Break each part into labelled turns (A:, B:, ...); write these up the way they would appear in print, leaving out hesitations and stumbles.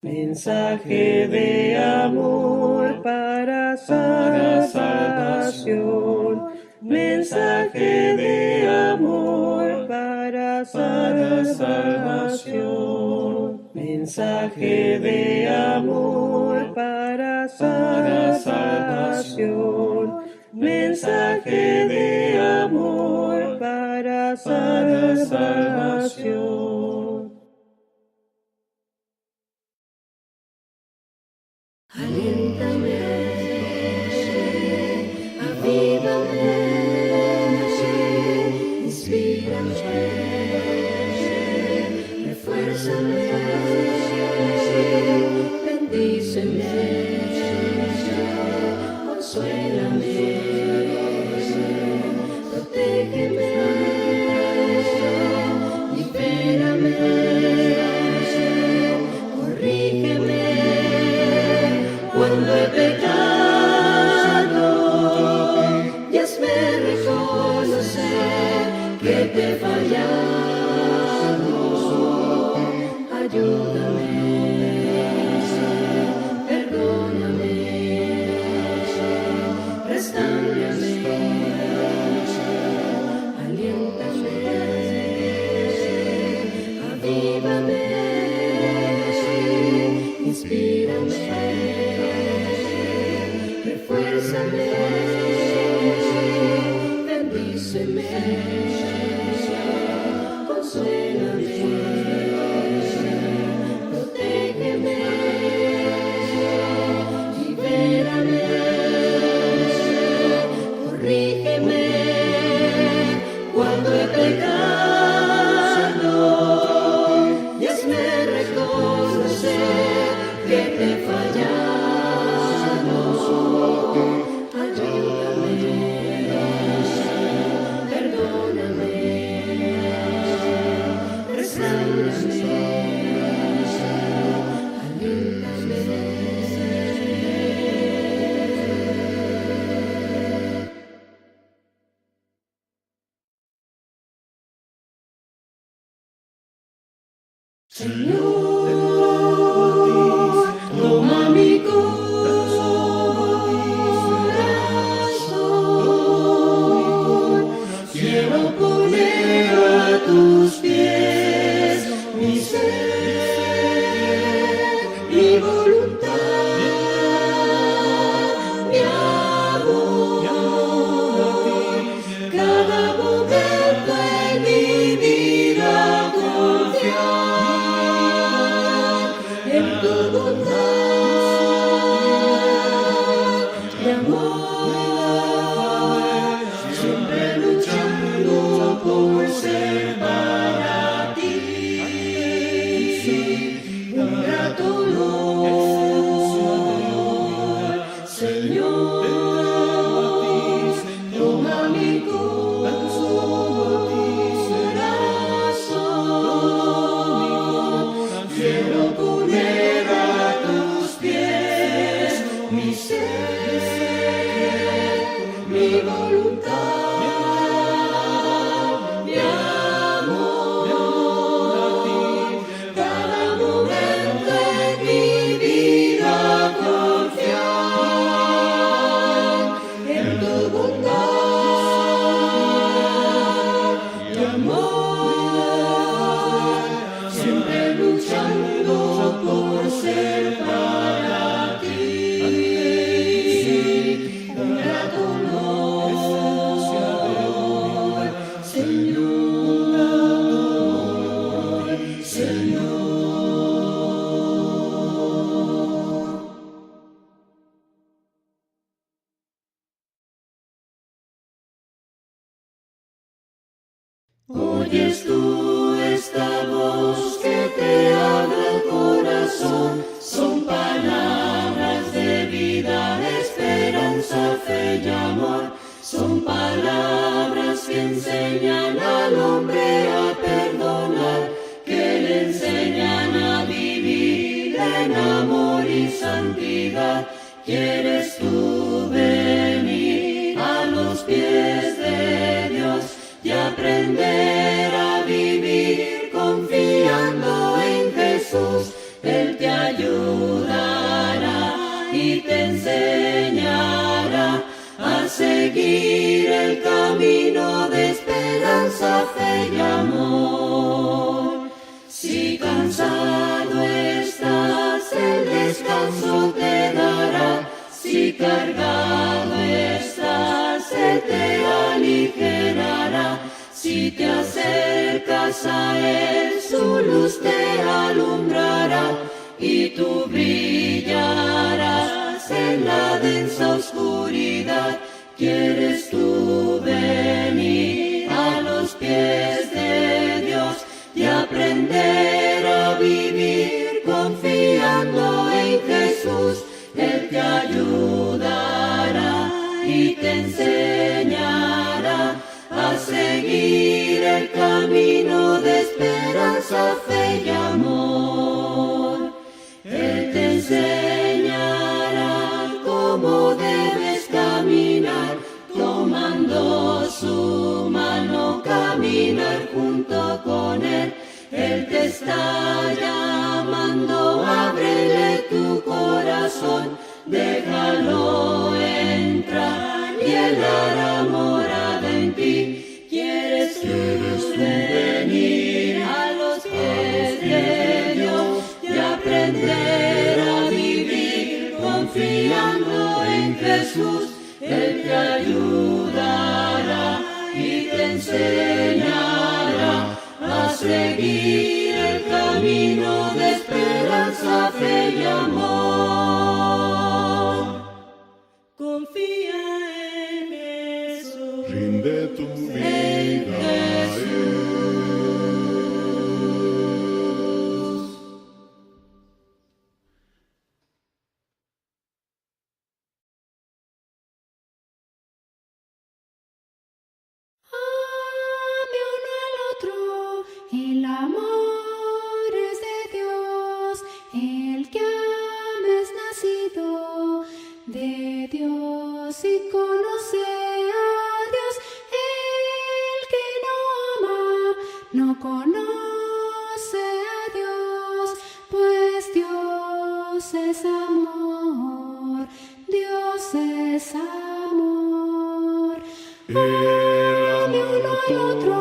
A: Mensaje de amor para salvación. Mensaje de amor para salvación. Mensaje de amor para salvación. Mensaje de amor para salvación.
B: Aliéntame, avívame, inspírame, refuérzame, bendíceme, consuélame, protégeme, libérame, corrígeme. Cuando he pecado, y hazme reconocer que te he fallado. Ayúdame, perdóname, restáurame, aliéntame, avívame, inspírame. Refuérzame, bendíceme, consuélame, protégeme, libérame, corrígeme, cuando he pecado, y hazme reconocer que te he fallado. Señor, toma mi corazón, quiero poner a tus pies mi ser, mi voluntad, mi amor, cada momento en mi vida confiar. En tu bondad y amor, siempre luchando por ser para ti un grato honor. Señor, toma mi corazón, quiero poner a tus pies mi ser, mi voluntad, mi amor, cada momento en mi vida confiar en tu bondad y amor, siempre luchando por ser para ti un grato honor, Señor, Señor. Oyes tú esta voz que te habla el corazón, son palabras de vida, esperanza, fe y amor, son palabras que enseñan al hombre a perdonar, que le enseñan a vivir en amor y santidad. ¿Quieres tú venir a los pies de Dios y aprender a vivir confiando en Jesús? Él te ayuda. seguir el camino de esperanza, fe y amor. Si cansado estás, el descanso te dará. Si cargado estás, Él te aligerará. Si te acercas a Él, su luz te alumbrará y tú brillarás en la densa oscuridad. ¿Quieres tú venir a los pies de Dios y aprender a vivir confiando en Jesús? Él te ayudará y te enseñará a seguir el camino de esperanza, fe y amor. Él te enseñará cómo debes caminar, tomando su mano, caminar junto con Él. Él te está llamando, ábrele tu corazón, déjalo entrar y Él hará morada en ti. ¿Quieres tú venir a los pies de Dios y aprender a vivir confiando en Jesús? Él te ayudará y te enseñará a seguir el camino de esperanza, fe y amor. Confía en Jesús.
C: Rinde tu vida a Él.
D: Ame uno al otro, el amor es de Dios, el que ama es nacido de Dios y conoce a Dios. El que no ama no conoce a Dios, pues Dios es amor, Dios es amor. Ame uno al otro,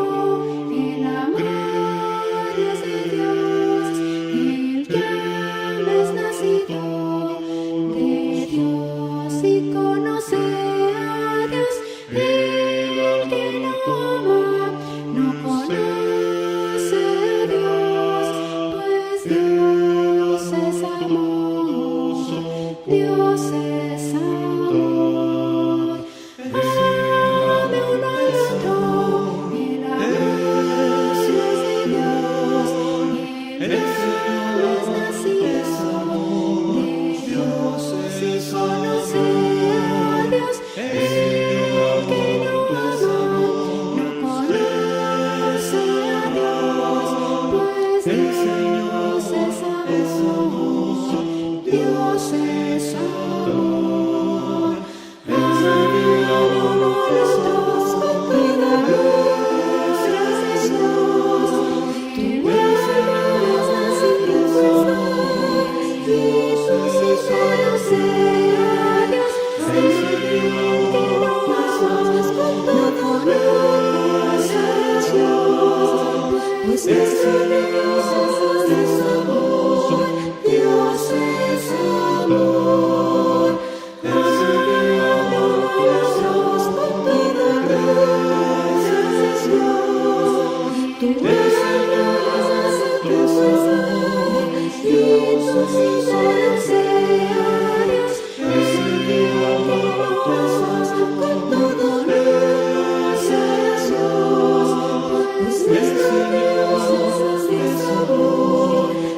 D: el amor es de Dios, el que ama es nacido de Dios y conoce a Dios. El que no ama no conoce a Dios, pues Dios es amor, Dios es amor. Ame uno al otro, el amor es de Dios, el que es nacido de Dios y conoce a Dios. El que no ama no conoce a Dios, pues Dios es amor, Dios es amor. Ame uno al otro, con toda gracia de Dios, tu alma es nacido de Jesús y conoce a Dios. El que no ama con toda gracia de Dios, pues Dios es amor, Dios es amor.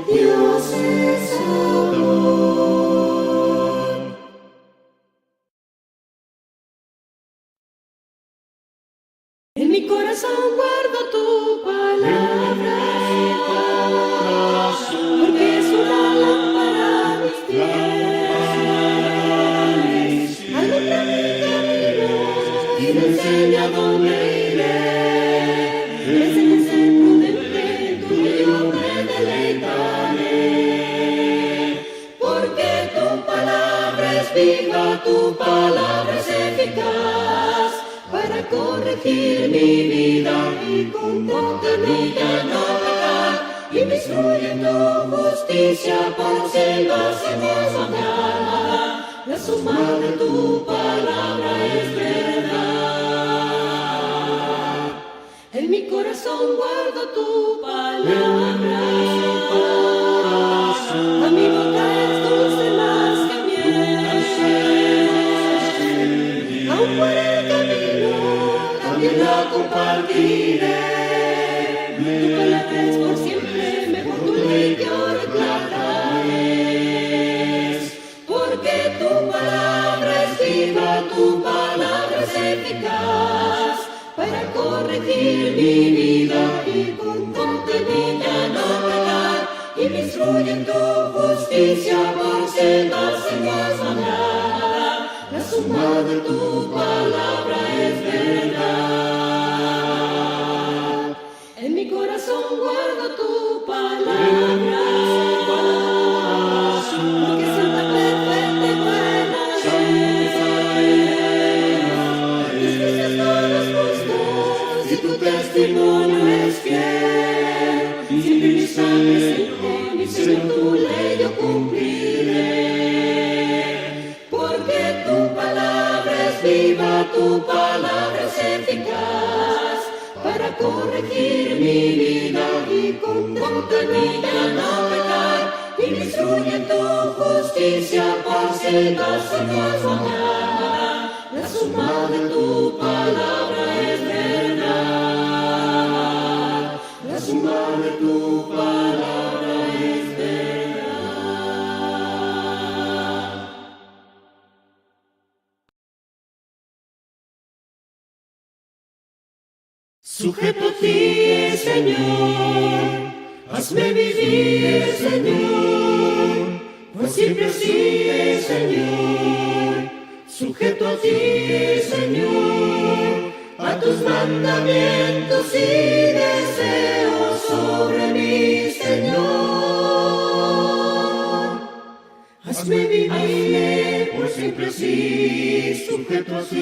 D: Dios es amor. En mi corazón guardo tu palabra, porque es una lámpara a mis pies, alumbra mi camino y me enseña dónde iré. Es en el centro del pecho que yo me deleitaré, porque tu palabra es viva, tu palabra es eficaz.
B: corregir mi vida y contenida no pecar, y me instruye en tu justicia por siglos y por mañana. La suma de tu palabra es verdad. En mi corazón guardo tu palabra. A mi boca es dulce más que miel. Aún por el camino también la compartiré. Tu palabra es por siempre mejor, tu ley que oro y plata es. Porque tu palabra es viva, tu palabra es eficaz para corregir mi vida y contenida no pecar, y me instruye en tu justicia por sendas y más mañana. La suma de tu palabra es verdad. En mi corazón guardo tu palabra, porque santa, perfecta y buena es. Tus juicios todos justos y tu testimonio es fiel. Siempre mi sangre, Señor, mi Señor, tu ley yo cumpliré. Porque tu palabra es viva, tu palabra es eficaz para corregir mi vida y contenida no pecar, y me instruye en tu justicia por sendas y más mañana. La suma de tu palabra es verdad. La suma de tu palabra es verdad. Sujeto a ti, Señor, hazme vivir, Señor, por siempre así, Señor. Sujeto a ti, Señor, a tus mandamientos y deseos sobre mí, Señor. Hazme vivir por siempre así, sujeto a ti.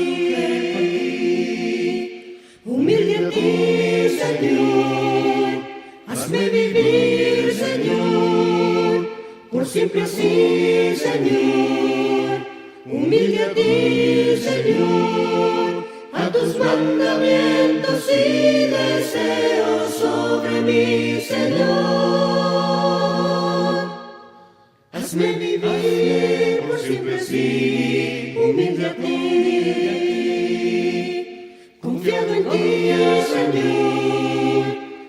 B: Humilde a ti, Señor, hazme vivir, Señor, por siempre así, Señor. Humilde a ti, Señor, a tus mandamientos y deseos sobre mí, Señor. Hazme vivir por siempre así, humilde a ti. Confiado en ti, Señor,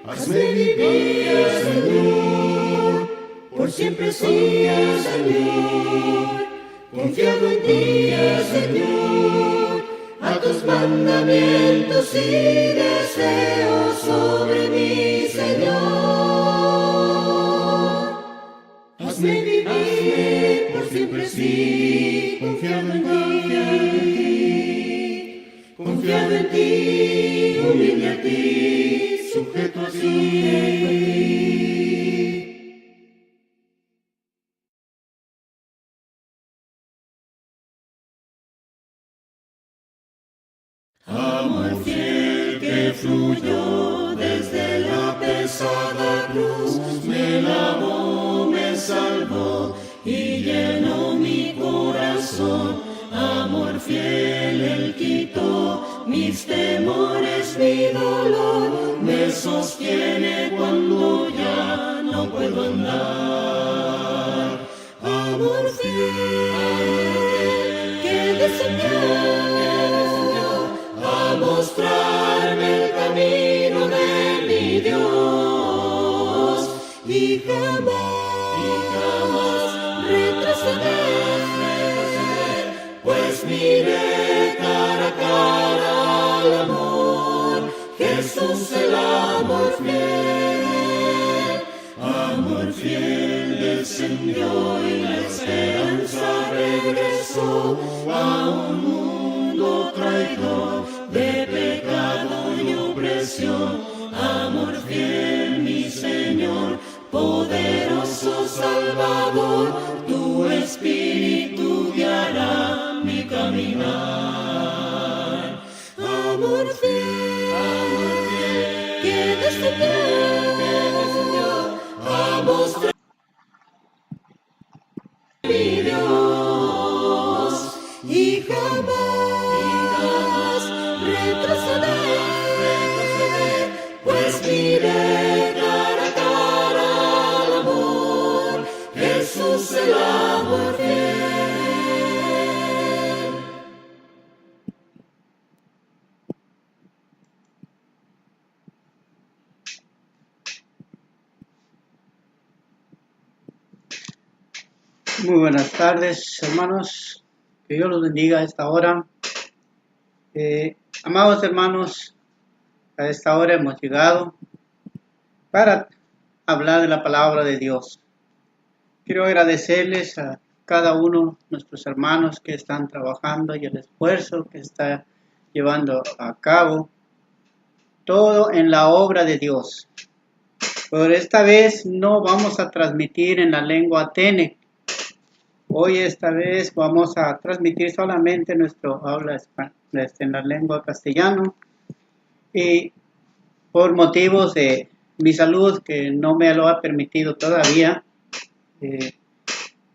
B: hazme vivir, Señor, por siempre así, Señor. Confiado en ti, Señor, a tus mandamientos y deseos sobre mí, Señor. Hazme vivir por siempre así, confiado en ti. Confiado en ti, humilde a ti, sujeto a ti. Amor fiel que fluyó desde la pesada cruz, me lavó, me salvó y llenó mi corazón. Amor fiel, Él quitó mis temores, mi dolor, me sostiene cuando ya no puedo andar. Amor fiel, que descendió a mostrarme el camino de mi Dios y jamás retroceder, pues miré cara a cara al amor, Jesús el amor fiel descendió y la esperanza regresó a un mundo traidor de pecado y opresión. Amor fiel, mi Señor, poderoso Salvador, tu Espíritu guiará mi caminar. Amor mi Dios, y jamás retrocederé, pues miré cara a cara al amor, Jesús el amor fiel.
E: Muy buenas tardes, hermanos. Que Dios los bendiga a esta hora. Amados hermanos, a esta hora hemos llegado para hablar de la palabra de Dios. Quiero agradecerles a cada uno de nuestros hermanos que están trabajando y el esfuerzo que está llevando a cabo, todo en la obra de Dios. Por esta vez no vamos a transmitir en la lengua Tenec. Hoy esta vez vamos a transmitir solamente nuestro habla en la lengua castellano, y por motivos de mi salud que no me lo ha permitido todavía,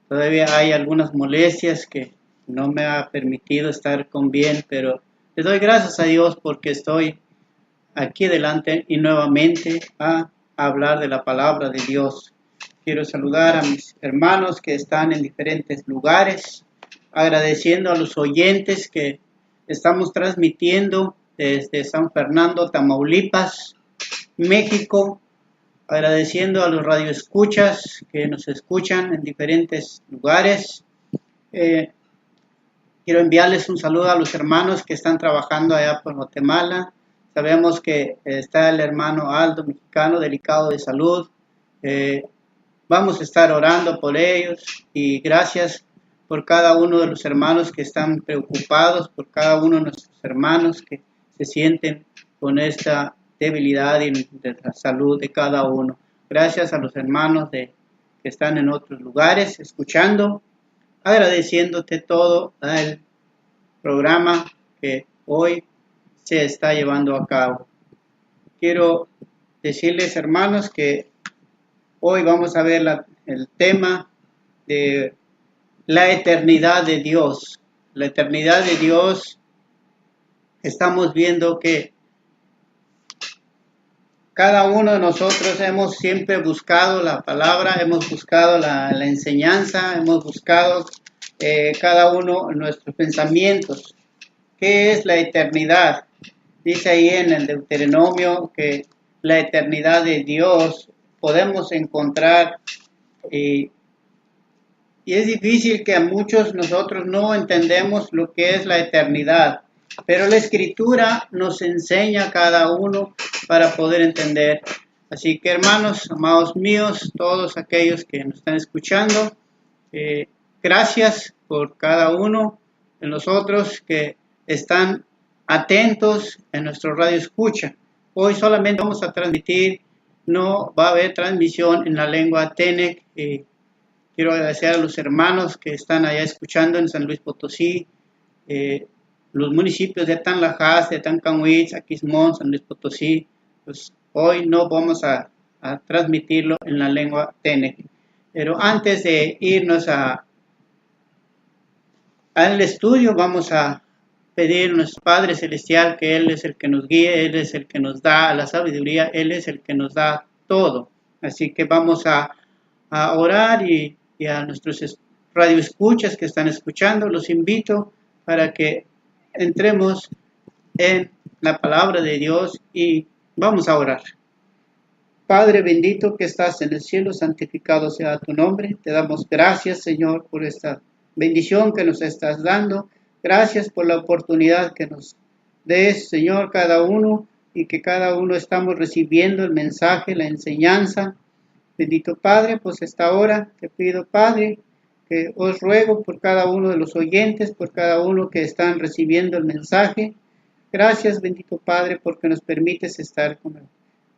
E: todavía hay algunas molestias que no me ha permitido estar con bien, pero le doy gracias a Dios porque estoy aquí delante y nuevamente a hablar de la palabra de Dios. Quiero saludar a mis hermanos que están en diferentes lugares, agradeciendo a los oyentes que estamos transmitiendo desde San Fernando, Tamaulipas, México, agradeciendo a los radioescuchas que nos escuchan en diferentes lugares. Quiero enviarles un saludo a los hermanos que están trabajando allá por Guatemala. Sabemos que está el hermano Aldo, mexicano, delicado de salud. Vamos a estar orando por ellos y gracias por cada uno de los hermanos que están preocupados, por cada uno de nuestros hermanos que se sienten con esta debilidad y de la salud de cada uno. Gracias a los hermanos que están en otros lugares escuchando, agradeciéndote todo el programa que hoy se está llevando a cabo. Quiero decirles, hermanos, que hoy vamos a ver el tema de la eternidad de Dios. La eternidad de Dios, estamos viendo que cada uno de nosotros hemos siempre buscado la palabra, hemos buscado la enseñanza, hemos buscado cada uno nuestros pensamientos. ¿Qué es la eternidad? Dice ahí en el Deuteronomio que la eternidad de Dios podemos encontrar, y es difícil que a muchos nosotros no entendemos lo que es la eternidad, pero la Escritura nos enseña a cada uno para poder entender. Así que, hermanos, amados míos, todos aquellos que nos están escuchando, gracias por cada uno de nosotros que están atentos en nuestro radio escucha. Hoy solamente vamos a transmitir, no va a haber transmisión en la lengua Tenec. Quiero agradecer a los hermanos que están allá escuchando en San Luis Potosí, los municipios de Tanlajas, de Tancanhuitz, Aquismón, San Luis Potosí. Pues hoy no vamos a transmitirlo en la lengua Tenec. Pero antes de irnos al estudio, vamos a pedir a nuestro Padre Celestial que Él es el que nos guíe, Él es el que nos da la sabiduría, Él es el que nos da todo. Así que vamos a orar y a nuestros radioescuchas que están escuchando, los invito para que entremos en la palabra de Dios y vamos a orar. Padre bendito que estás en el cielo, santificado sea tu nombre. Te damos gracias, Señor, por esta bendición que nos estás dando. Gracias por la oportunidad que nos des, Señor, cada uno, y que cada uno estamos recibiendo el mensaje, la enseñanza. Bendito Padre, pues esta hora te pido, Padre, que os ruego por cada uno de los oyentes, por cada uno que están recibiendo el mensaje. Gracias, bendito Padre, porque nos permites estar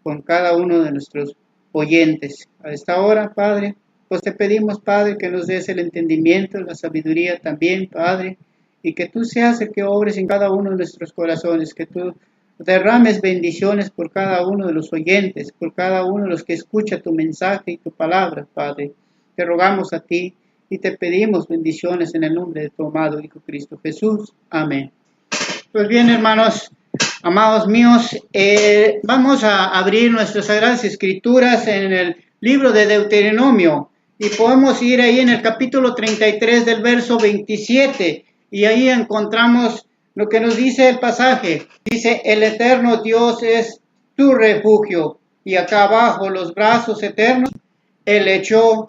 E: con cada uno de nuestros oyentes. A esta hora, Padre, pues te pedimos, Padre, que nos des el entendimiento, la sabiduría también, Padre, y que tú seas el que obres en cada uno de nuestros corazones, que tú derrames bendiciones por cada uno de los oyentes, por cada uno de los que escucha tu mensaje y tu palabra, Padre. Te rogamos a ti y te pedimos bendiciones en el nombre de tu amado Hijo Cristo Jesús. Amén. Pues bien, hermanos, amados míos, vamos a abrir nuestras Sagradas Escrituras en el libro de Deuteronomio y podemos ir ahí en el capítulo 33 del verso 27 y ahí encontramos lo que nos dice el pasaje. Dice, el eterno Dios es tu refugio, y acá abajo los brazos eternos, Él echó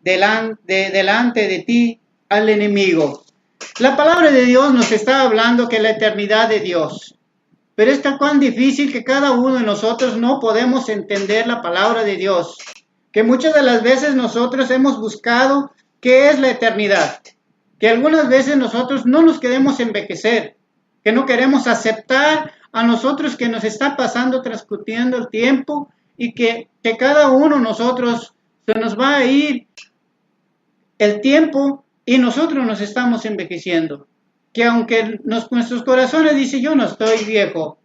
E: delante de ti al enemigo. La palabra de Dios nos está hablando que la eternidad de Dios, pero es tan difícil que cada uno de nosotros no podemos entender la palabra de Dios, que muchas de las veces nosotros hemos buscado qué es la eternidad, que algunas veces nosotros no nos queremos envejecer, que no queremos aceptar a nosotros que nos está pasando, transcurriendo el tiempo y que cada uno de nosotros se nos va a ir el tiempo y nosotros nos estamos envejeciendo. Que aunque nuestros corazones dicen, yo no estoy viejo,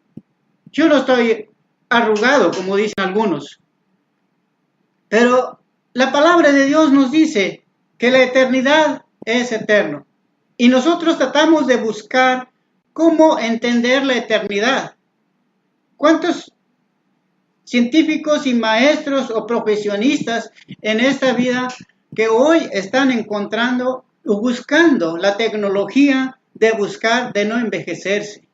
E: yo no estoy arrugado, como dicen algunos. Pero la palabra de Dios nos dice que la eternidad es eterno. Y nosotros tratamos de buscar cómo entender la eternidad. ¿Cuántos científicos y maestros o profesionistas en esta vida que hoy están encontrando o buscando la tecnología de buscar de no envejecerse?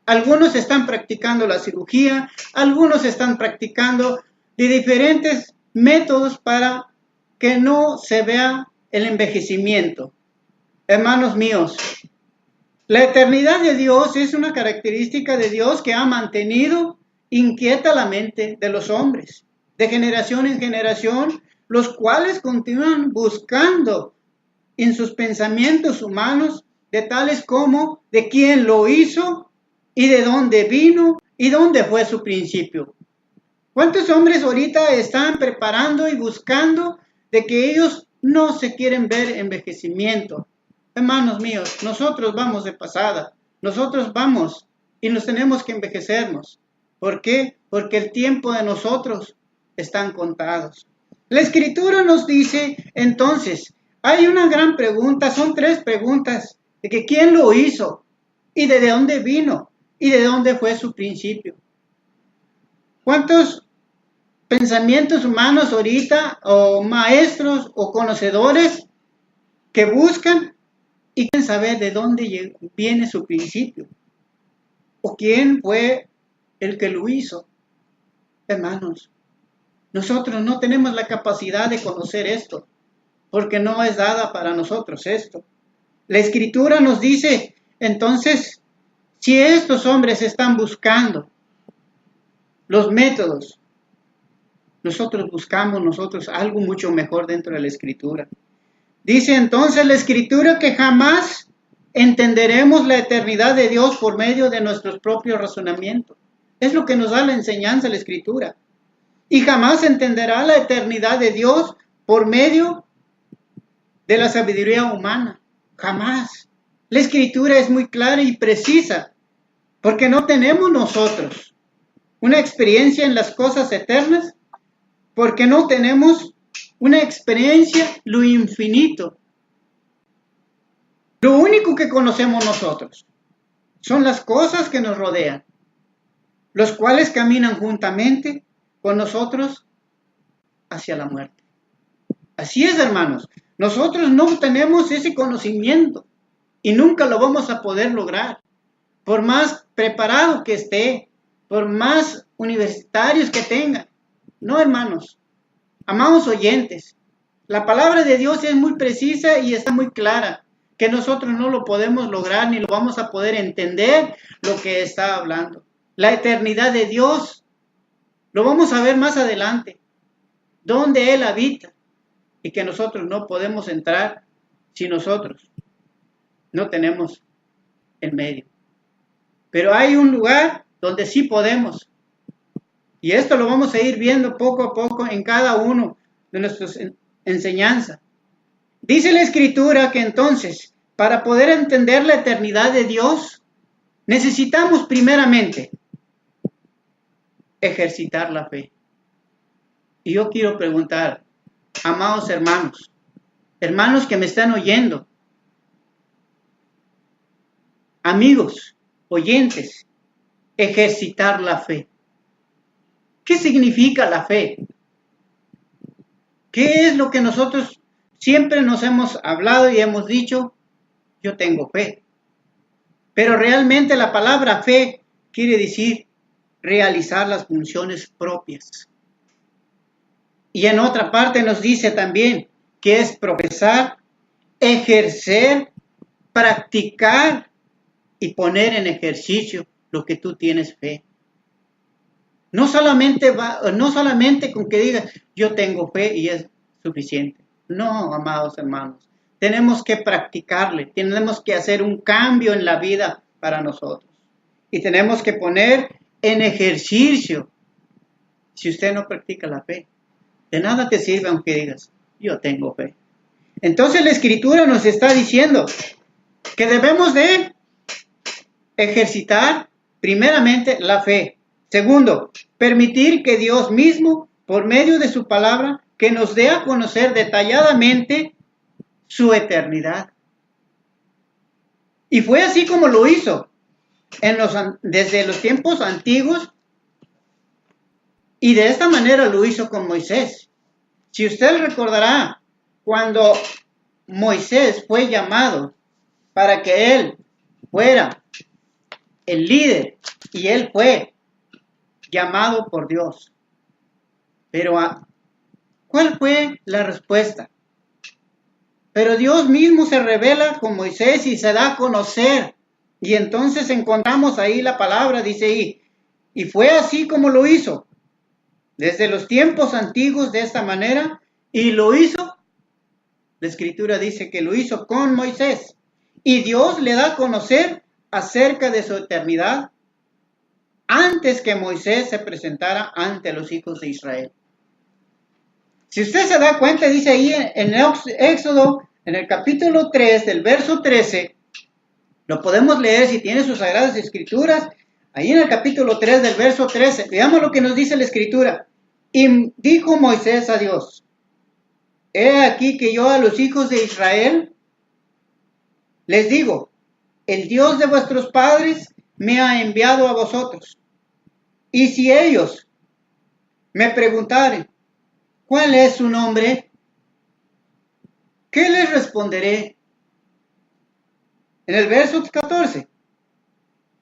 E: Algunos están practicando la cirugía, algunos están practicando de diferentes métodos para que no se vea el envejecimiento. Hermanos míos, la eternidad de Dios es una característica de Dios que ha mantenido inquieta la mente de los hombres, de generación en generación, los cuales continúan buscando en sus pensamientos humanos de tales como de quién lo hizo y de dónde vino y dónde fue su principio. ¿Cuántos hombres ahorita están preparando y buscando de que ellos no se quieren ver envejecimiento? Hermanos míos, nosotros vamos de pasada, nosotros vamos y nos tenemos que envejecernos. ¿Por qué? Porque el tiempo de nosotros están contados. La Escritura nos dice, entonces, hay una gran pregunta, son 3 preguntas, de que quién lo hizo, y de dónde vino, y de dónde fue su principio. ¿Cuántos pensamientos humanos ahorita, o maestros, o conocedores, que buscan y quieren saber de dónde viene su principio? ¿O quién fue el que lo hizo? Hermanos, nosotros no tenemos la capacidad de conocer esto, porque no es dada para nosotros esto. La Escritura nos dice, entonces, si estos hombres están buscando los métodos, nosotros buscamos algo mucho mejor dentro de la Escritura. Dice entonces la Escritura que jamás entenderemos la eternidad de Dios por medio de nuestros propios razonamientos. Es lo que nos da la enseñanza de la Escritura. Y jamás entenderá la eternidad de Dios por medio de la sabiduría humana. Jamás. La Escritura es muy clara y precisa, porque no tenemos nosotros una experiencia en las cosas eternas, porque no tenemos una experiencia lo infinito. Lo único que conocemos nosotros son las cosas que nos rodean, los cuales caminan juntamente con nosotros hacia la muerte. Así es, hermanos. Nosotros no tenemos ese conocimiento y nunca lo vamos a poder lograr. Por más preparado que esté, por más universitarios que tenga. No, hermanos. Amados oyentes, la palabra de Dios es muy precisa y está muy clara, que nosotros no lo podemos lograr ni lo vamos a poder entender lo que está hablando. La eternidad de Dios lo vamos a ver más adelante, donde Él habita y que nosotros no podemos entrar si nosotros no tenemos el medio. Pero hay un lugar donde sí podemos. Y esto lo vamos a ir viendo poco a poco en cada uno de nuestras enseñanzas. Dice la Escritura que entonces, para poder entender la eternidad de Dios, necesitamos primeramente ejercitar la fe. Y yo quiero preguntar, amados hermanos, hermanos que me están oyendo, amigos, oyentes, ejercitar la fe. ¿Qué significa la fe? ¿Qué es lo que nosotros siempre nos hemos hablado y hemos dicho? Yo tengo fe. Pero realmente la palabra fe quiere decir realizar las funciones propias. Y en otra parte nos dice también que es profesar, ejercer, practicar y poner en ejercicio lo que tú tienes fe. No solamente con que digas yo tengo fe y es suficiente. No, amados hermanos, tenemos que practicarle, tenemos que hacer un cambio en la vida para nosotros y tenemos que poner en ejercicio. Si usted no practica la fe, de nada te sirve aunque digas yo tengo fe. Entonces la Escritura nos está diciendo que debemos de ejercitar primeramente la fe. Segundo, permitir que Dios mismo, por medio de su palabra, que nos dé a conocer detalladamente su eternidad. Y fue así como lo hizo desde los tiempos antiguos, y de esta manera lo hizo con Moisés. Si usted recordará, cuando Moisés fue llamado para que él fuera el líder, y él fue llamado por Dios. Pero ¿cuál fue la respuesta? Pero Dios mismo se revela con Moisés y se da a conocer. Y entonces encontramos ahí la palabra, dice ahí, y fue así como lo hizo, desde los tiempos antiguos de esta manera, y lo hizo, la Escritura dice que lo hizo con Moisés. Y Dios le da a conocer acerca de su eternidad antes que Moisés se presentara ante los hijos de Israel. Si usted se da cuenta, dice ahí en Éxodo, en el capítulo 3, del verso 13, lo podemos leer si tiene sus sagradas escrituras, ahí en el capítulo 3 del verso 13, veamos lo que nos dice la Escritura. Y dijo Moisés a Dios, he aquí que yo a los hijos de Israel les digo, el Dios de vuestros padres me ha enviado a vosotros. Y si ellos me preguntaren, ¿cuál es su nombre? ¿Qué les responderé? En el verso 14.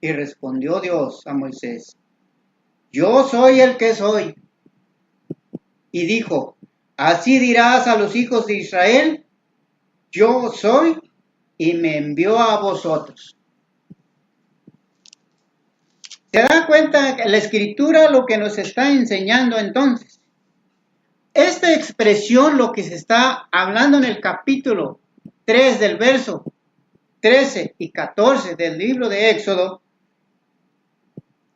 E: Y respondió Dios a Moisés, yo soy el que soy. Y dijo, así dirás a los hijos de Israel, yo soy y me envió a vosotros. ¿Se da cuenta que la Escritura lo que nos está enseñando entonces? Esta expresión, lo que se está hablando en el capítulo 3 del verso 13 y 14 del libro de Éxodo,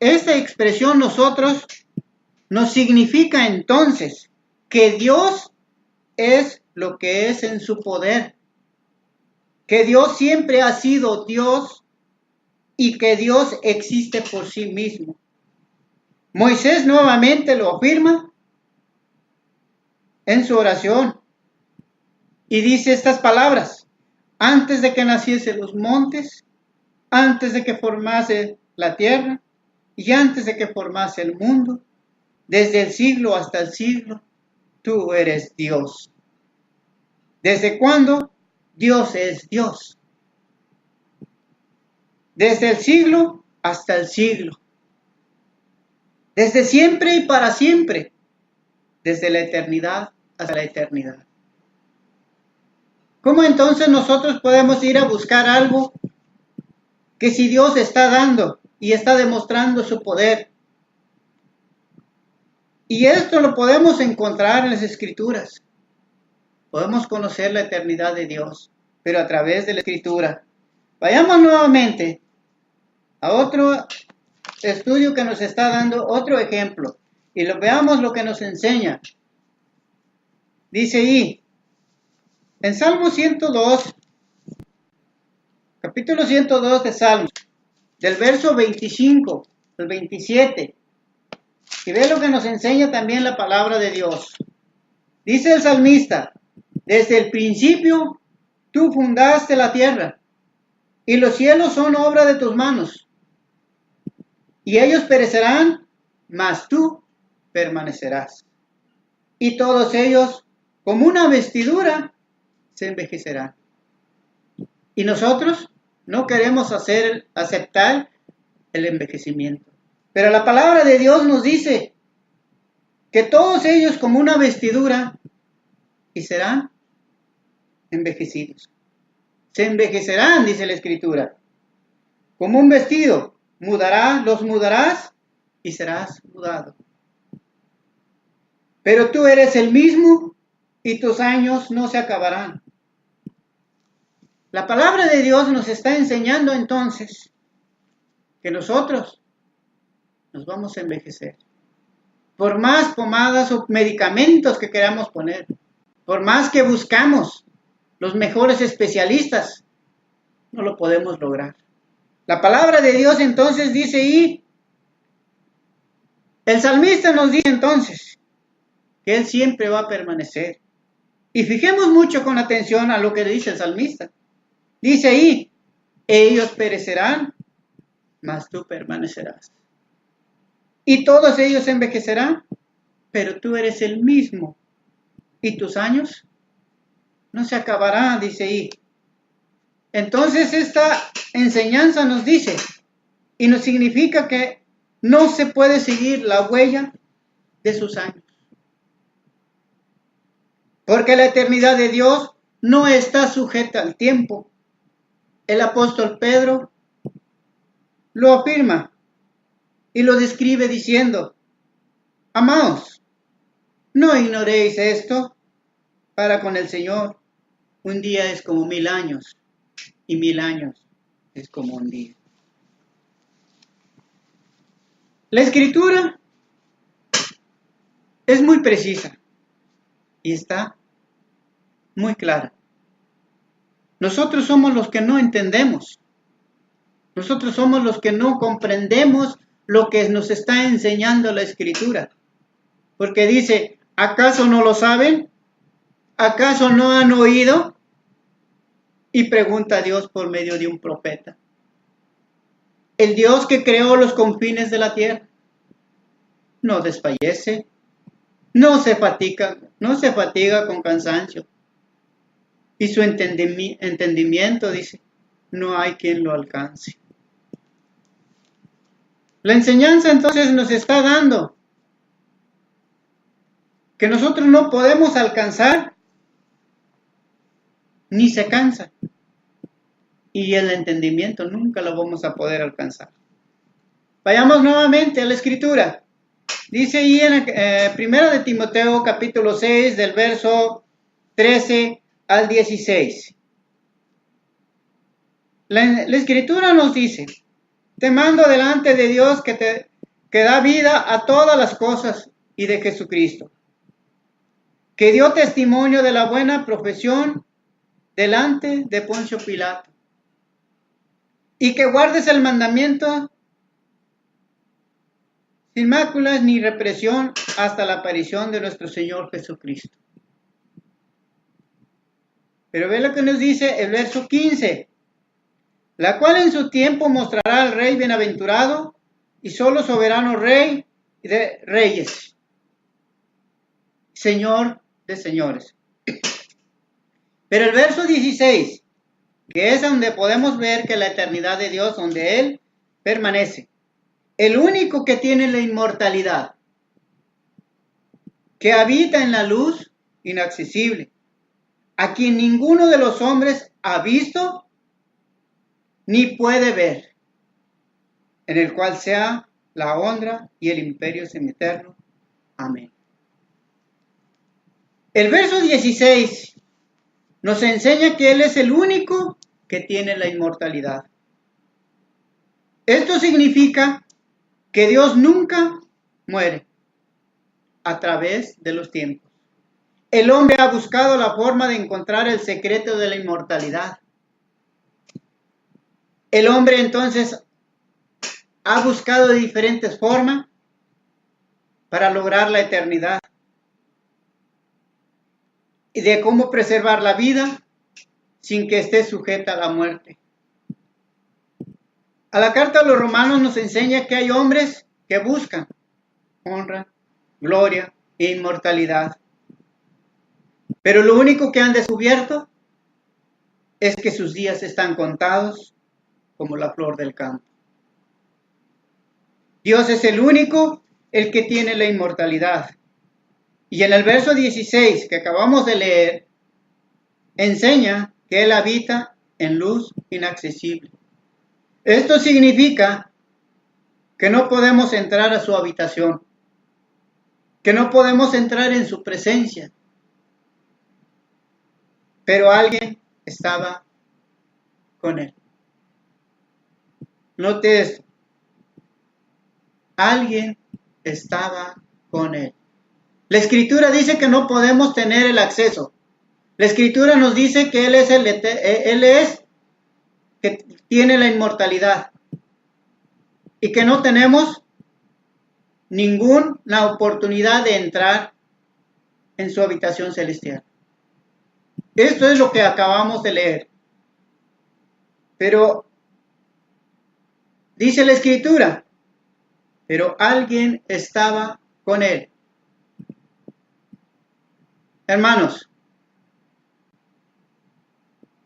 E: esta expresión nos significa entonces que Dios es lo que es en su poder, que Dios siempre ha sido Dios y que Dios existe por sí mismo. Moisés nuevamente lo afirma en su oración y dice estas palabras, antes de que naciesen los montes, antes de que formase la tierra y antes de que formase el mundo, desde el siglo hasta el siglo, tú eres Dios. ¿Desde cuándo? Dios es Dios. Desde el siglo hasta el siglo. Desde siempre y para siempre. Desde la eternidad hasta la eternidad. ¿Cómo entonces nosotros podemos ir a buscar algo que si Dios está dando y está demostrando su poder? Y esto lo podemos encontrar en las Escrituras. Podemos conocer la eternidad de Dios, pero a través de la Escritura. Vayamos nuevamente a otro estudio que nos está dando otro ejemplo. Y veamos lo que nos enseña. Dice ahí, en Salmo 102, capítulo 102 de Salmos, del verso 25 al 27, y ve lo que nos enseña también la palabra de Dios. Dice el salmista, Desde el principio tú fundaste la tierra, y los cielos son obra de tus manos. Y ellos perecerán, mas tú permanecerás. Y todos ellos, como una vestidura, se envejecerán. Y nosotros no queremos aceptar el envejecimiento. Pero la palabra de Dios nos dice que todos ellos como una vestidura y serán envejecidos. Se envejecerán, dice la Escritura, como un vestido. Los mudarás y serás mudado. Pero tú eres el mismo y tus años no se acabarán. La palabra de Dios nos está enseñando entonces que nosotros nos vamos a envejecer. Por más pomadas o medicamentos que queramos poner, por más que buscamos los mejores especialistas, no lo podemos lograr. La palabra de Dios entonces dice, y el salmista nos dice entonces que Él siempre va a permanecer. Y fijemos mucho con atención a lo que dice el salmista. Dice ahí, ellos perecerán, mas tú permanecerás. Y todos ellos envejecerán, pero tú eres el mismo. Y tus años no se acabarán, dice ahí. Entonces esta enseñanza nos dice y nos significa que no se puede seguir la huella de sus años. Porque la eternidad de Dios no está sujeta al tiempo. El apóstol Pedro lo afirma y lo describe diciendo, amados, no ignoréis esto, para con el Señor un día es como 1000 años y 1000 años es como un día. La Escritura es muy precisa y está muy clara. Nosotros somos los que no entendemos. Nosotros somos los que no comprendemos lo que nos está enseñando la Escritura. Porque dice, ¿acaso no lo saben? ¿Acaso no han oído? Y pregunta a Dios por medio de un profeta. El Dios que creó los confines de la tierra no desfallece, no se fatiga con cansancio. Y su entendimiento, dice, no hay quien lo alcance. La enseñanza entonces nos está dando que nosotros no podemos alcanzar ni se cansa. Y el entendimiento nunca lo vamos a poder alcanzar. Vayamos nuevamente a la Escritura. Dice ahí en 1 de Timoteo capítulo 6 del verso 13 al 16. La Escritura nos dice, te mando delante de Dios que da vida a todas las cosas y de Jesucristo, que dio testimonio de la buena profesión delante de Poncio Pilato, y que guardes el mandamiento sin máculas ni represión hasta la aparición de nuestro Señor Jesucristo. Pero ve lo que nos dice el verso 15, la cual en su tiempo mostrará al Rey bienaventurado y solo soberano Rey de reyes, Señor de señores. Pero el verso 16, que es donde podemos ver que la eternidad de Dios, donde Él permanece, el único que tiene la inmortalidad, que habita en la luz inaccesible, a quien ninguno de los hombres ha visto ni puede ver, en el cual sea la honra y el imperio sempiterno. Amén. El verso 16 nos enseña que Él es el único que tiene la inmortalidad. Esto significa que Dios nunca muere a través de los tiempos. El hombre ha buscado la forma de encontrar el secreto de la inmortalidad. El hombre entonces ha buscado de diferentes formas para lograr la eternidad. y de cómo preservar la vida sin que esté sujeta a la muerte. A la carta a los romanos nos enseña que hay hombres que buscan honra, gloria e inmortalidad. Pero lo único que han descubierto es que sus días están contados como la flor del campo. Dios es el único, el que tiene la inmortalidad. Y en el verso 16 que acabamos de leer, enseña que Él habita en luz inaccesible. Esto significa que no podemos entrar a su habitación, que no podemos entrar en su presencia. Pero alguien estaba con Él. Note esto. Alguien estaba con Él. La Escritura dice que no podemos tener el acceso. La Escritura nos dice que Él es que tiene la inmortalidad y que no tenemos ninguna oportunidad de entrar en su habitación celestial. Esto es lo que acabamos de leer. Pero dice la Escritura, pero alguien estaba con Él. Hermanos,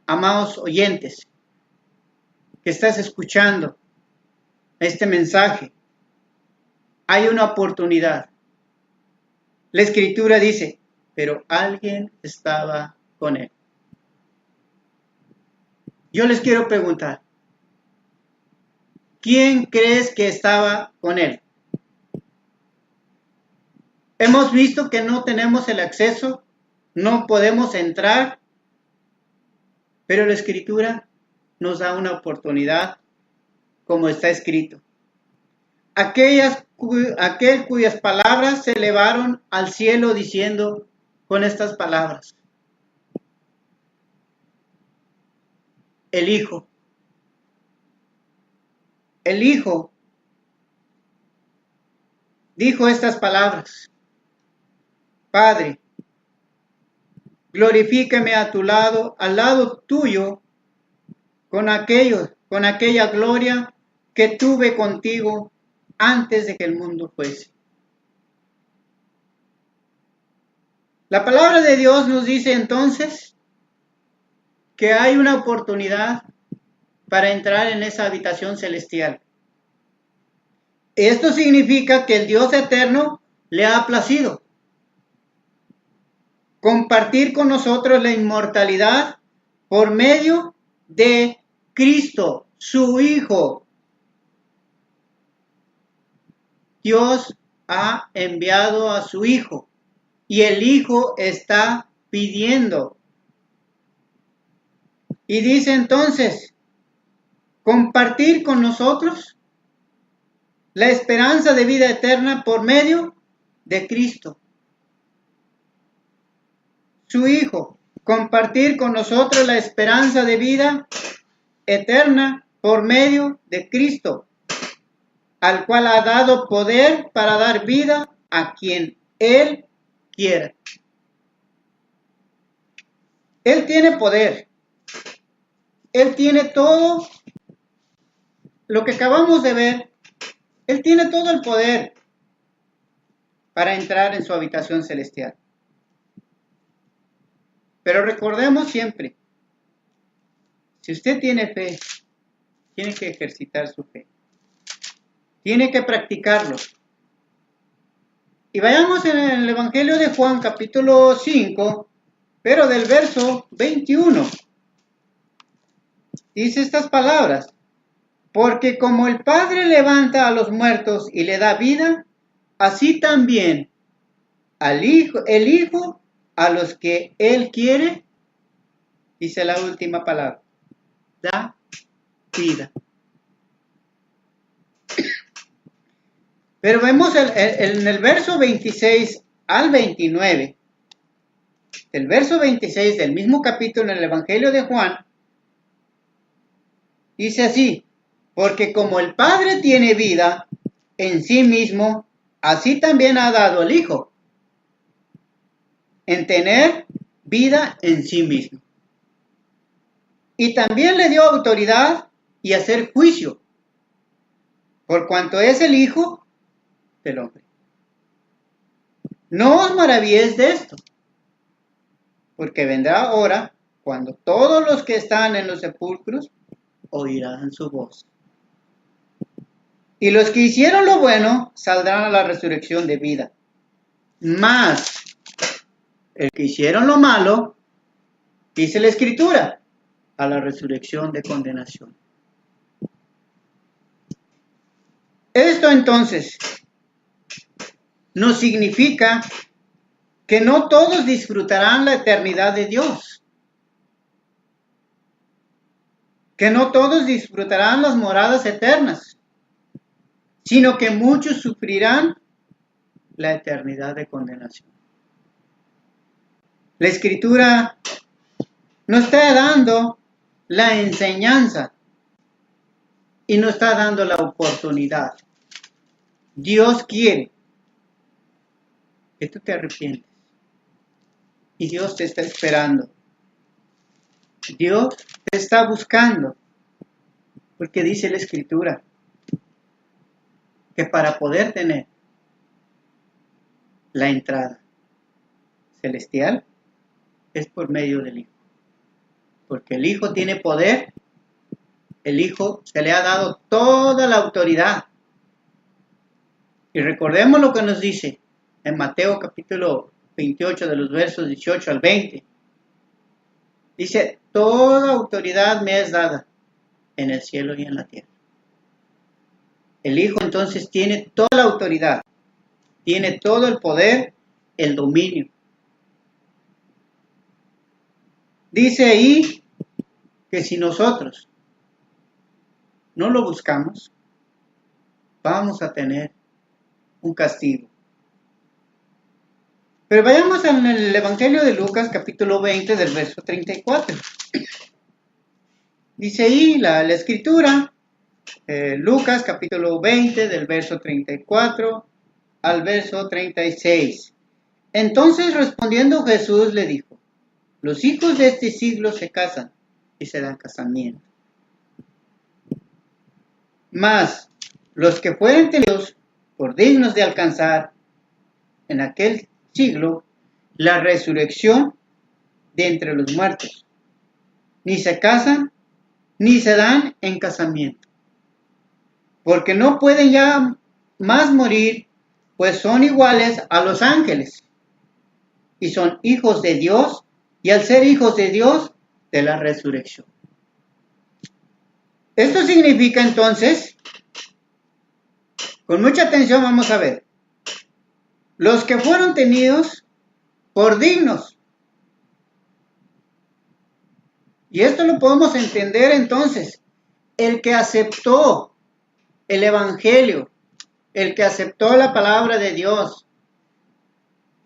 E: amados oyentes, que estás escuchando este mensaje, hay una oportunidad. La Escritura dice, pero alguien estaba con Él. Yo les quiero preguntar, ¿quién crees que estaba con Él? Hemos visto que no tenemos el acceso, no podemos entrar, pero la Escritura nos da una oportunidad, como está escrito. Aquel cuyas palabras se elevaron al cielo diciendo con estas palabras, el Hijo dijo estas palabras, Padre, glorifícame a tu lado, al lado tuyo, con aquella gloria que tuve contigo antes de que el mundo fuese. La palabra de Dios nos dice entonces que hay una oportunidad para entrar en esa habitación celestial. Esto significa que el Dios eterno le ha placido compartir con nosotros la inmortalidad por medio de Cristo, su Hijo. Dios ha enviado a su Hijo y el Hijo está pidiendo. Y dice entonces, compartir con nosotros la esperanza de vida eterna por medio de Cristo, su Hijo, compartir con nosotros la esperanza de vida eterna por medio de Cristo, al cual ha dado poder para dar vida a quien Él quiera. Él tiene poder. Él tiene todo lo que acabamos de ver. Él tiene todo el poder para entrar en su habitación celestial. Pero recordemos siempre, si usted tiene fe, tiene que ejercitar su fe. Tiene que practicarlo. Y vayamos en el Evangelio de Juan, capítulo 5, pero del verso 21. Dice estas palabras, porque como el Padre levanta a los muertos y le da vida, así también el Hijo a los que Él quiere, dice la última palabra, da vida. Pero vemos en el verso 26 al 29, el verso 26 del mismo capítulo en el Evangelio de Juan, dice así, porque como el Padre tiene vida en sí mismo, así también ha dado el Hijo, en tener vida en sí mismo. Y también le dio autoridad y hacer juicio, por cuanto es el Hijo del Hombre. No os maravilléis de esto, porque vendrá hora cuando todos los que están en los sepulcros oirán su voz. Y los que hicieron lo bueno saldrán a la resurrección de vida. Mas el que hicieron lo malo, dice la Escritura, a la resurrección de condenación. Esto entonces nos significa que no todos disfrutarán la eternidad de Dios, que no todos disfrutarán las moradas eternas, sino que muchos sufrirán la eternidad de condenación. La Escritura nos está dando la enseñanza y nos está dando la oportunidad. Dios quiere que tú te arrepientes y Dios te está esperando. Dios te está buscando, porque dice la Escritura que para poder tener la entrada celestial es por medio del Hijo. Porque el Hijo tiene poder, el Hijo se le ha dado toda la autoridad. Y recordemos lo que nos dice en Mateo capítulo 28 de los versos 18 al 20. Dice, toda autoridad me es dada en el cielo y en la tierra. El Hijo entonces tiene toda la autoridad, tiene todo el poder, el dominio. Dice ahí que si nosotros no lo buscamos, vamos a tener un castigo. Pero vayamos en el Evangelio de Lucas, capítulo 20, del verso 34. Dice ahí la Escritura, Lucas, capítulo 20, del verso 34 al verso 36. Entonces respondiendo Jesús le dijo, los hijos de este siglo se casan y se dan casamiento. Mas los que fueren tenidos por dignos de alcanzar en aquel siglo la resurrección de entre los muertos, ni se casan ni se dan en casamiento, porque no pueden ya más morir, pues son iguales a los ángeles y son hijos de Dios, y al ser hijos de Dios, de la resurrección. Esto significa entonces, con mucha atención vamos a ver, los que fueron tenidos por dignos. Y esto lo podemos entender entonces, el que aceptó el Evangelio, el que aceptó la palabra de Dios,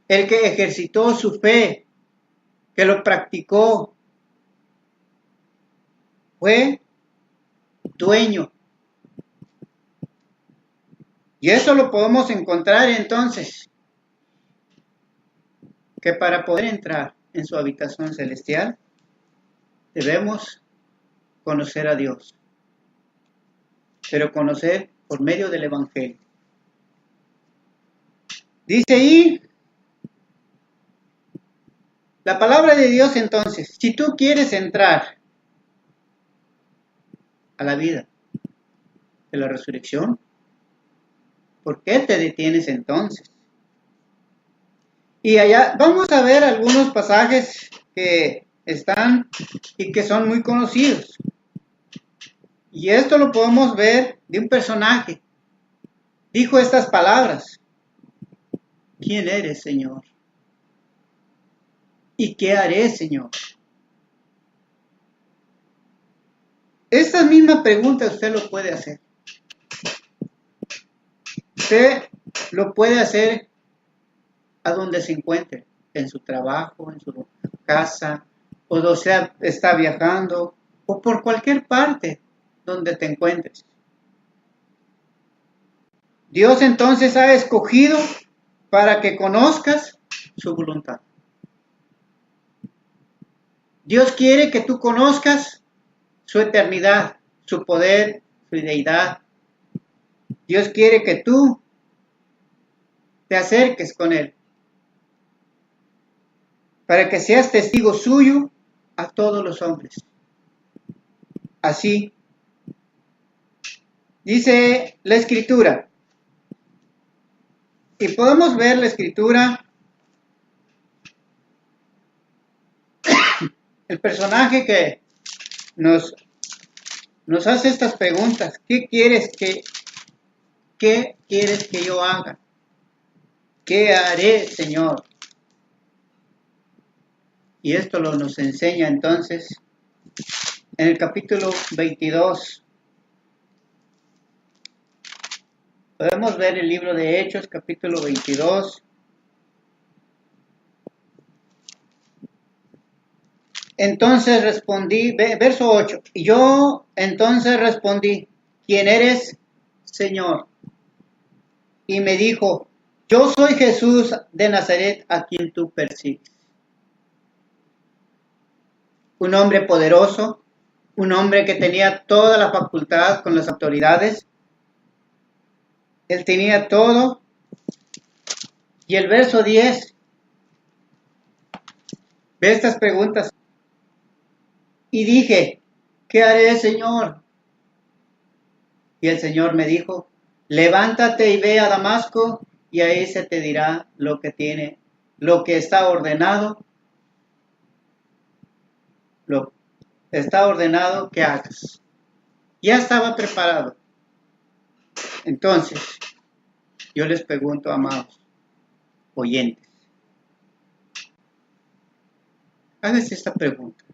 E: el que ejercitó su fe, que lo practicó, fue dueño. Y eso lo podemos encontrar entonces, que para poder entrar en su habitación celestial, debemos conocer a Dios, pero conocer por medio del Evangelio. Dice ahí la palabra de Dios entonces, si tú quieres entrar a la vida de la resurrección, ¿por qué te detienes entonces? Y allá vamos a ver algunos pasajes que están y que son muy conocidos. Y esto lo podemos ver de un personaje. Dijo estas palabras: ¿quién eres, Señor? ¿Y qué haré, Señor? Esta misma pregunta usted lo puede hacer. Usted lo puede hacer a donde se encuentre, en su trabajo, en su casa, o donde sea, está viajando, o por cualquier parte donde te encuentres. Dios entonces ha escogido para que conozcas su voluntad. Dios quiere que tú conozcas su eternidad, su poder, su deidad. Dios quiere que tú te acerques con Él, para que seas testigo suyo a todos los hombres. Así dice la Escritura. Y podemos ver la Escritura, el personaje que nos hace estas preguntas. ¿Qué quieres que yo haga? ¿Qué haré, Señor? Y esto nos enseña entonces en el capítulo 22. Podemos ver el libro de Hechos, capítulo 22. Entonces respondí, verso 8. Y yo entonces respondí, ¿quién eres, Señor? Y me dijo, yo soy Jesús de Nazaret, a quien tú persigues. Un hombre poderoso, un hombre que tenía toda la facultad con las autoridades. Él tenía todo. Y el verso 10 ve estas preguntas. Y dije, ¿qué haré, Señor? Y el Señor me dijo, levántate y ve a Damasco, y ahí se te dirá lo que está ordenado, lo está ordenado que hagas. Ya estaba preparado. Entonces, yo les pregunto, amados oyentes, háganse esta pregunta.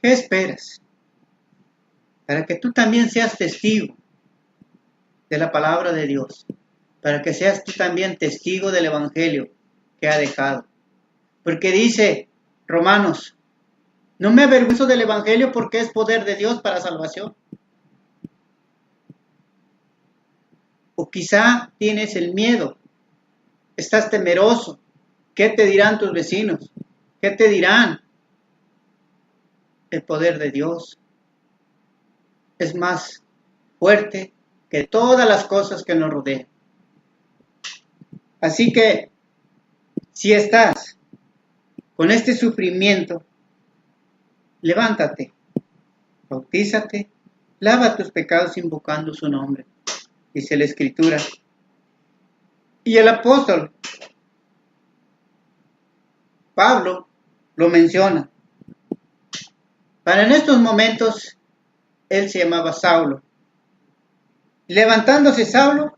E: ¿Qué esperas? Para que tú también seas testigo de la palabra de Dios, para que seas tú también testigo del evangelio que ha dejado. Porque dice Romanos, no me avergüenzo del evangelio porque es poder de Dios para salvación. O quizá tienes el miedo, estás temeroso. ¿Qué te dirán tus vecinos? ¿Qué te dirán? El poder de Dios es más fuerte que todas las cosas que nos rodean. Así que, si estás con este sufrimiento, levántate, bautízate, lava tus pecados invocando su nombre, dice la Escritura. Y el apóstol Pablo lo menciona. Para en estos momentos, él se llamaba Saulo. Levantándose Saulo,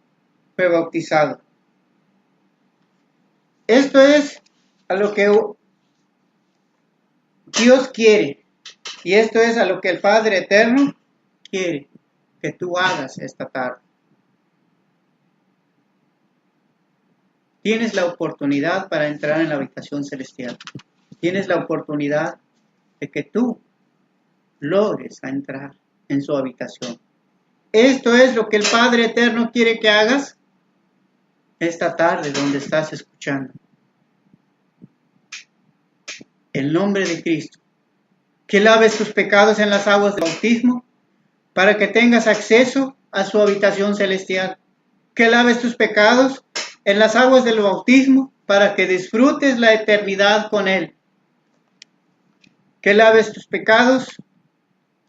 E: fue bautizado. Esto es a lo que Dios quiere. Y esto es a lo que el Padre Eterno quiere que tú hagas esta tarde. Tienes la oportunidad para entrar en la habitación celestial. Tienes la oportunidad de que tú logres entrar en su habitación. Esto es lo que el Padre Eterno quiere que hagas esta tarde donde estás escuchando. El nombre de Cristo. Que laves tus pecados en las aguas del bautismo para que tengas acceso a su habitación celestial. Que laves tus pecados en las aguas del bautismo para que disfrutes la eternidad con Él. Que laves tus pecados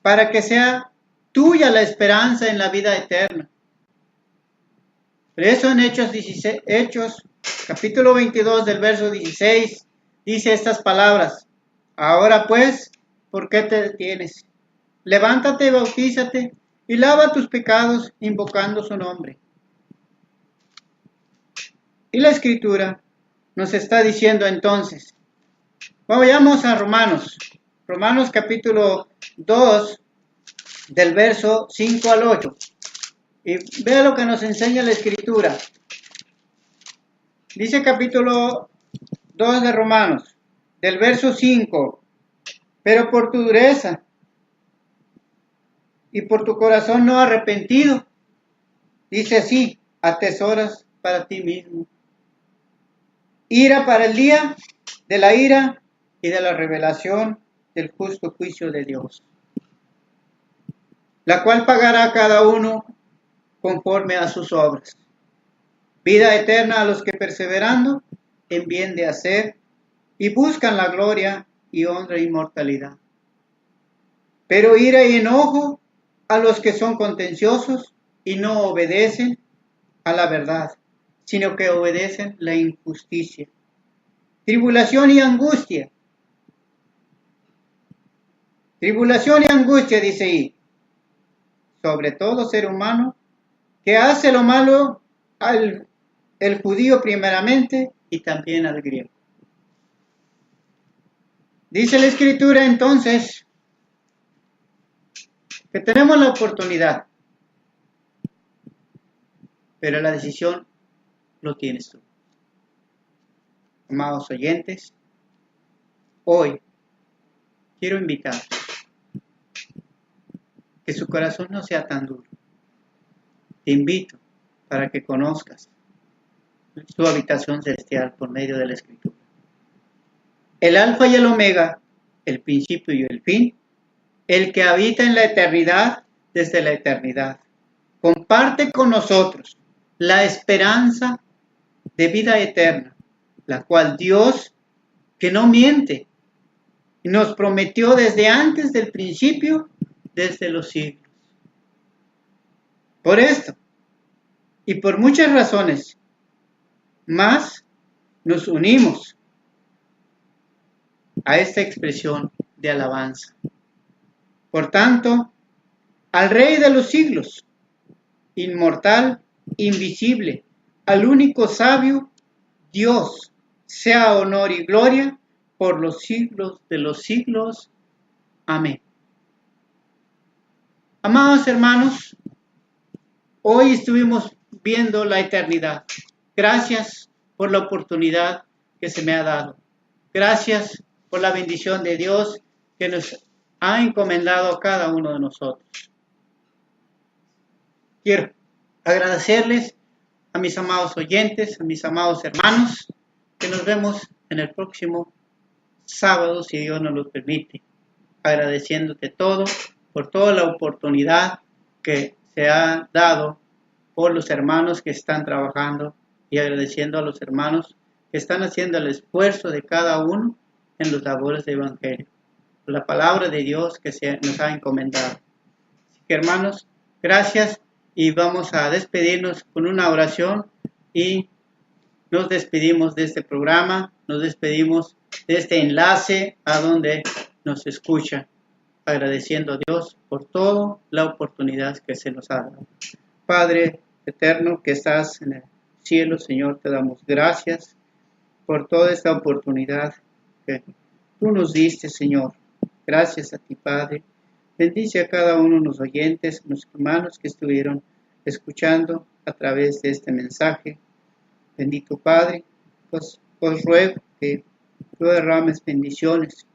E: para que sea tuya la esperanza en la vida eterna. Por eso en Hechos capítulo 22 del verso 16 dice estas palabras. Ahora pues, ¿por qué te detienes? Levántate, bautízate y lava tus pecados invocando su nombre. Y la Escritura nos está diciendo entonces, vayamos a Romanos capítulo 2 del verso 5 al 8. Y vea lo que nos enseña la Escritura. Dice capítulo 2 de Romanos, del verso 5. Pero por tu dureza y por tu corazón no arrepentido, dice así, atesoras para ti mismo ira para el día de la ira y de la revelación del justo juicio de Dios, la cual pagará a cada uno conforme a sus obras. Vida eterna a los que perseverando en bien de hacer y buscan la gloria y honra e inmortalidad. Pero ira y enojo a los que son contenciosos y no obedecen a la verdad, sino que obedecen la injusticia. Tribulación y angustia. Tribulación y angustia, dice ahí, sobre todo ser humano que hace lo malo, el judío primeramente y también al griego. Dice la Escritura entonces que tenemos la oportunidad, pero la decisión lo tienes tú. Amados oyentes, hoy quiero invitar que su corazón no sea tan duro. Te invito para que conozcas su habitación celestial por medio de la Escritura. El Alfa y el Omega, el principio y el fin, el que habita en la eternidad desde la eternidad, comparte con nosotros la esperanza de vida eterna, la cual Dios, que no miente, nos prometió desde antes del principio, desde los siglos. Por esto, y por muchas razones más, nos unimos a esta expresión de alabanza. Por tanto, al Rey de los siglos, inmortal, invisible, al único sabio, Dios, sea honor y gloria por los siglos de los siglos. Amén. Amados hermanos, hoy estuvimos viendo la eternidad. Gracias por la oportunidad que se me ha dado. Gracias por la bendición de Dios que nos ha encomendado a cada uno de nosotros. Quiero agradecerles a mis amados oyentes, a mis amados hermanos, que nos vemos en el próximo sábado, si Dios nos lo permite. Agradeciéndote todo por toda la oportunidad que se ha dado por los hermanos que están trabajando y agradeciendo a los hermanos que están haciendo el esfuerzo de cada uno en los labores de evangelio, por la palabra de Dios que nos ha encomendado. Así que hermanos, gracias y vamos a despedirnos con una oración y nos despedimos de este programa, nos despedimos de este enlace a donde nos escucha, agradeciendo a Dios por toda la oportunidad que se nos ha dado. Padre eterno que estás en el cielo, Señor, te damos gracias por toda esta oportunidad que tú nos diste, Señor. Gracias a ti, Padre. Bendice a cada uno de los oyentes, los hermanos que estuvieron escuchando a través de este mensaje. Bendito Padre, os ruego que tú derrames bendiciones,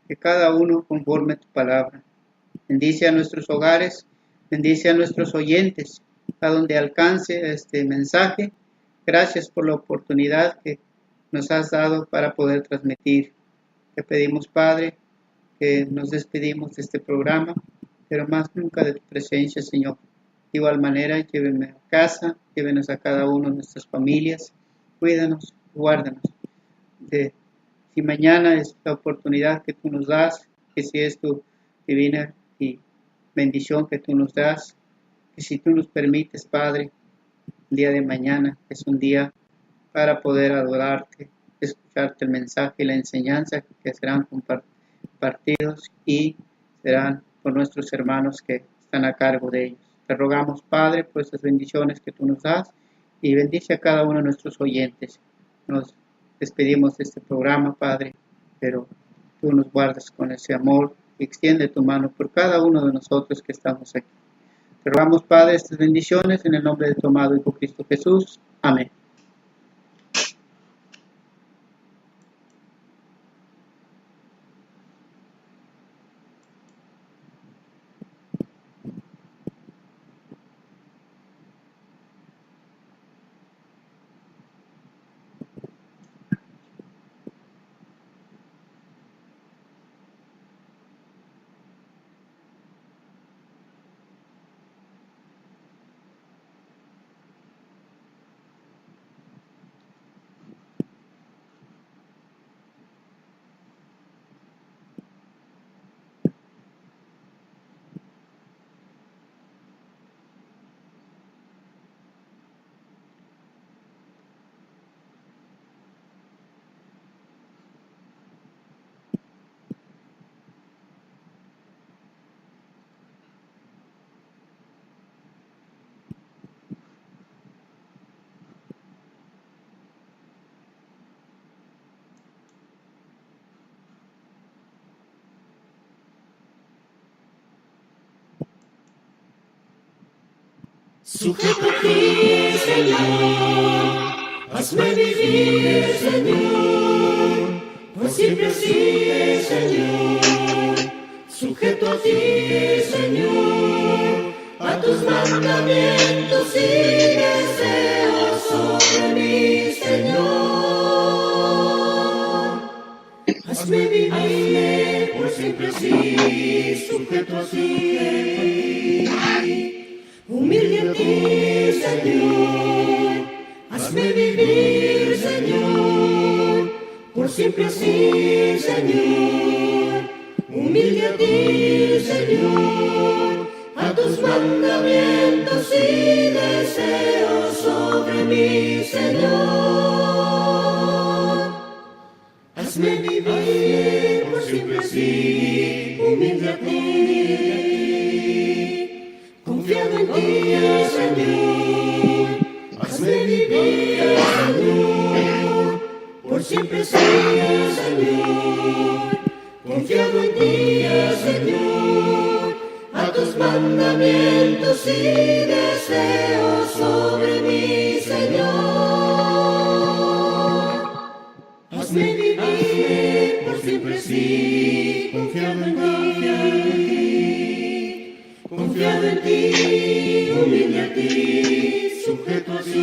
E: que cada uno conforme a tu palabra. Bendice a nuestros hogares, bendice a nuestros oyentes, a donde alcance este mensaje. Gracias por la oportunidad que nos has dado para poder transmitir. Te pedimos, Padre, que nos despedimos de este programa, pero más nunca de tu presencia, Señor. De igual manera, llévenme a casa, llévenos a cada uno de nuestras familias, cuídanos, guárdanos. Si mañana es la oportunidad que tú nos das, que si es tu divina y bendición que tú nos das, que si tú nos permites, Padre, el día de mañana es un día para poder adorarte, escucharte el mensaje y la enseñanza que serán compartidos y serán por nuestros hermanos que están a cargo de ellos. Te rogamos, Padre, por estas bendiciones que tú nos das y bendice a cada uno de nuestros oyentes. Nos despedimos de este programa, Padre, pero tú nos guardas con ese amor y extiende tu mano por cada uno de nosotros que estamos aquí. Te rogamos, Padre, estas bendiciones en el nombre de tu amado Hijo Cristo Jesús. Amén.
B: Sujeto a ti, Señor, hazme vivir, Señor, por siempre así, Señor. Sujeto a ti, Señor, a tus mandamientos y deseos sobre mí, Señor. Hazme vivir por siempre así, sujeto a ti. Humilde a ti, Señor, hazme vivir, Señor, por siempre así, Señor. Humilde a ti, Señor, a tus mandamientos y deseos sobre mí, Señor. Hazme vivir por siempre así, humilde a ti. Confiado en ti, Señor, hazme vivir, Señor, por siempre así, Señor. Confiado en ti, Señor, a tus mandamientos y deseos sobre mí, Señor. Hazme vivir por siempre así, confiado en ti. Confiado en ti, humilde a ti, sujeto a ti.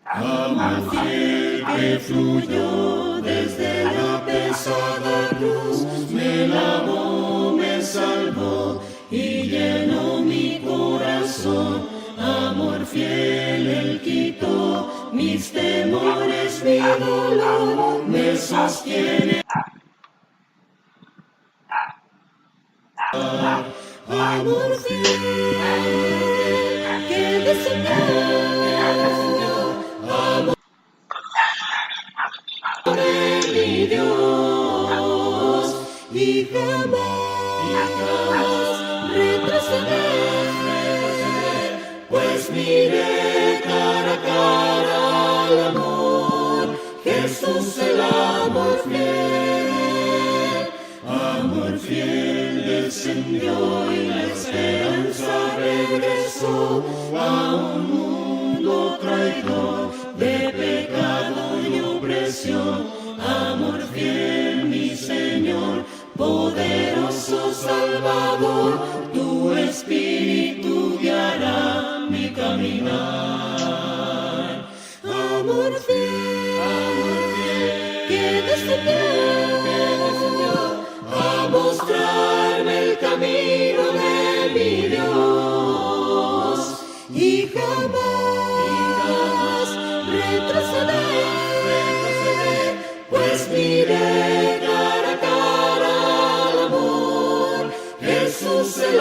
B: Amor fiel que fluyó desde la pesada cruz, me lavó, me salvó y llenó mi corazón. Amor fiel, Él quitó mis temores, mi dolor, me sostiene. Amor fiel, que descendió, amor de mi Dios, y jamás retrocederé, pues miré cara a cara al amor, Jesús el amor fiel descendió y la esperanza regresó a un mundo traidor de pecado y opresión. Amor fiel, mi Señor, poderoso Salvador, tu Espíritu guiará mi caminar. Amor fiel, que descendió a mostrarme el camino de mi Dios, y jamás retrocederé, pues miré cara a cara al amor, Jesús el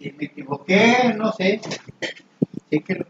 E: Si me equivoqué, no sé. Sé que lo